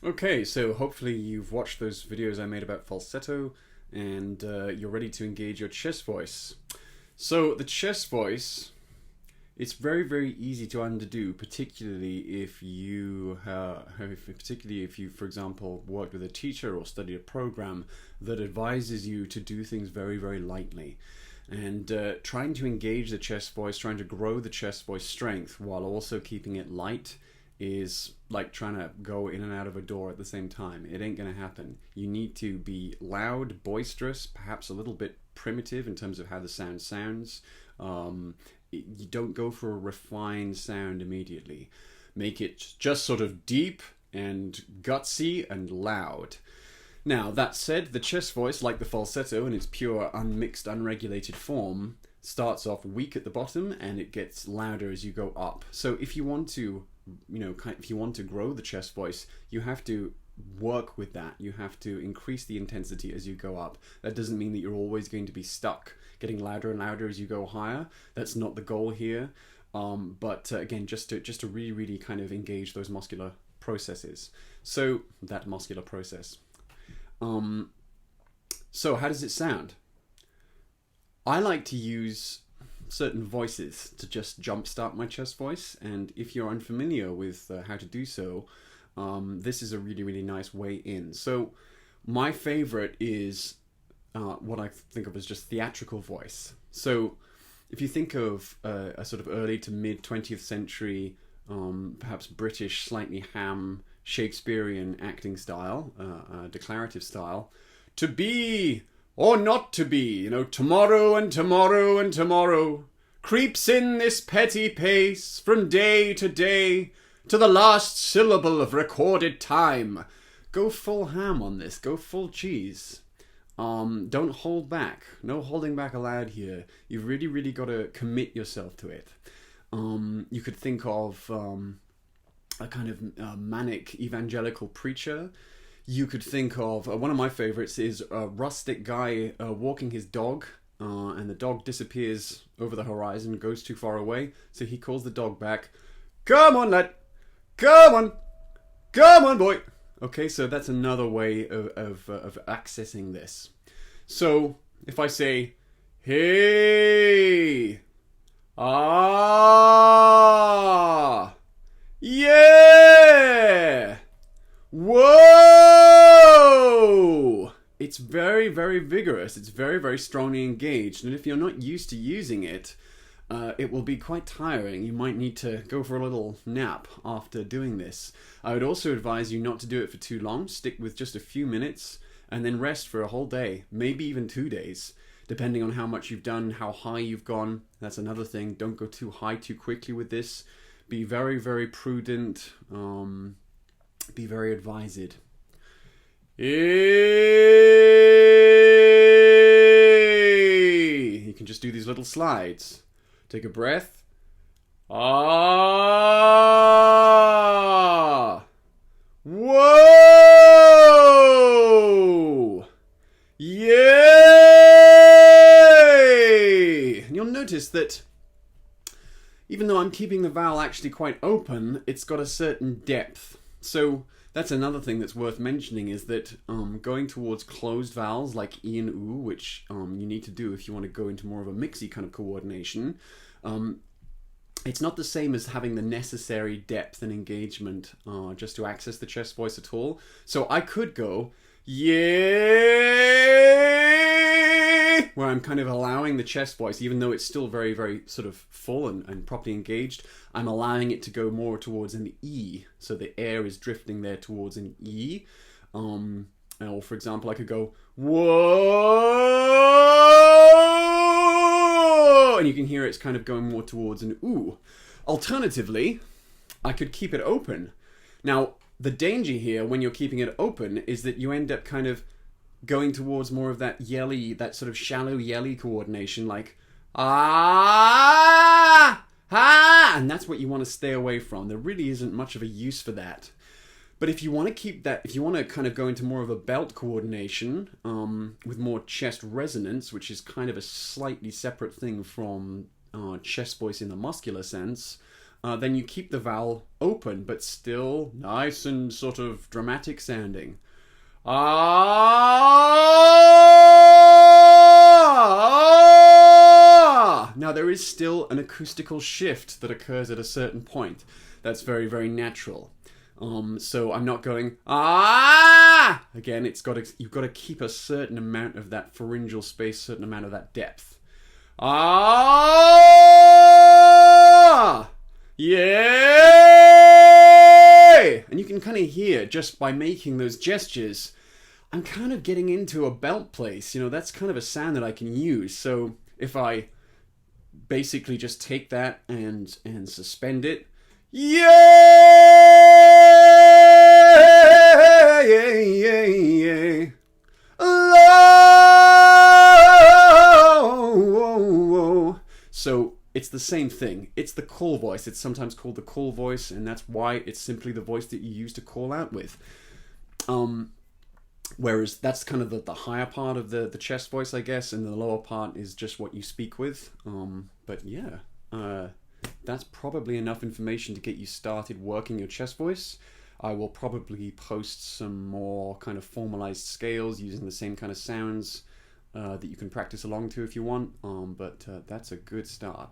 Okay, so hopefully you've watched those videos I made about falsetto and you're ready to engage your chest voice. So the chest voice, it's very, very easy to underdo, particularly if you, for example, worked with a teacher or studied a program that advises you to do things very, very lightly. And trying to engage the chest voice, trying to grow the chest voice strength while also keeping it light is like trying to go in and out of a door at the same time. It ain't gonna happen. You need to be loud, boisterous, perhaps a little bit primitive in terms of how the sound sounds. You don't go for a refined sound immediately. Make it just sort of deep and gutsy and loud. Now, that said, the chest voice, like the falsetto in its pure, unmixed, unregulated form, starts off weak at the bottom and it gets louder as you go up. So if you want to, if you want to grow the chest voice, you have to work with that. You have to increase the intensity as you go up. That doesn't mean that you're always going to be stuck getting louder and louder as you go higher. That's not the goal here. But again, just to really, really kind of engage those muscular processes. So that muscular process. So how does it sound? I like to use certain voices to just jumpstart my chest voice, and if you're unfamiliar with how to do so, this is a really, really nice way in. So my favorite is what I think of as just theatrical voice. So if you think of a sort of early to mid 20th century, perhaps British, slightly ham Shakespearean acting style, declarative style, to be or not to be, tomorrow and tomorrow and tomorrow creeps in this petty pace from day to day to the last syllable of recorded time. Go full ham on this. Go full cheese. Don't hold back. No holding back allowed here. You've really, really got to commit yourself to it. You could think of a kind of manic evangelical preacher. You could think of one of my favorites is a rustic guy walking his dog, and the dog disappears over the horizon, goes too far away, so he calls the dog back. Come on, lad. Come on. Come on, boy. Okay, so that's another way of accessing this. So if I say, hey, ah, yeah, whoa, it's very, very vigorous. It's very, very strongly engaged. And if you're not used to using it, it will be quite tiring. You might need to go for a little nap after doing this. I would also advise you not to do it for too long. Stick with just a few minutes and then rest for a whole day, maybe even 2 days, depending on how much you've done, how high you've gone. That's another thing. Don't go too high too quickly with this. Be very, very prudent. Be very advised. You can just do these little slides. Take a breath. Ah! Whoa! Yay! And you'll notice that even though I'm keeping the vowel actually quite open, it's got a certain depth. So that's another thing that's worth mentioning is that going towards closed vowels like E and U, which you need to do if you want to go into more of a mixy kind of coordination, it's not the same as having the necessary depth and engagement just to access the chest voice at all. So I could go, yeah, where I'm kind of allowing the chest voice, even though it's still very, very sort of full and properly engaged, I'm allowing it to go more towards an E. So the air is drifting there towards an E. Or for example, I could go, whoa! And you can hear it's kind of going more towards an ooh. Alternatively, I could keep it open. Now, the danger here when you're keeping it open is that you end up kind of going towards more of that yelly, that sort of shallow yelly coordination, like ah, ah, and that's what you want to stay away from. There really isn't much of a use for that. But if you want to keep that, if you want to kind of go into more of a belt coordination with more chest resonance, which is kind of a slightly separate thing from chest voice in the muscular sense, then you keep the vowel open, but still nice and sort of dramatic sounding. Ah! Now there is still an acoustical shift that occurs at a certain point. That's very, very natural. So I'm not going ah. Again, you've got to keep a certain amount of that pharyngeal space, certain amount of that depth. Ah! Yay! And you can kind of hear just by making those gestures, I'm kind of getting into a belt place. You know, that's kind of a sound that I can use. So if I basically just take that and suspend it, yay! So it's the same thing. It's the call voice. It's sometimes called the call voice, and that's why it's simply the voice that you use to call out with. Whereas that's kind of the higher part of the chest voice, I guess, and the lower part is just what you speak with. But yeah, that's probably enough information to get you started working your chest voice. I will probably post some more kind of formalized scales using the same kind of sounds that you can practice along to if you want. But that's a good start.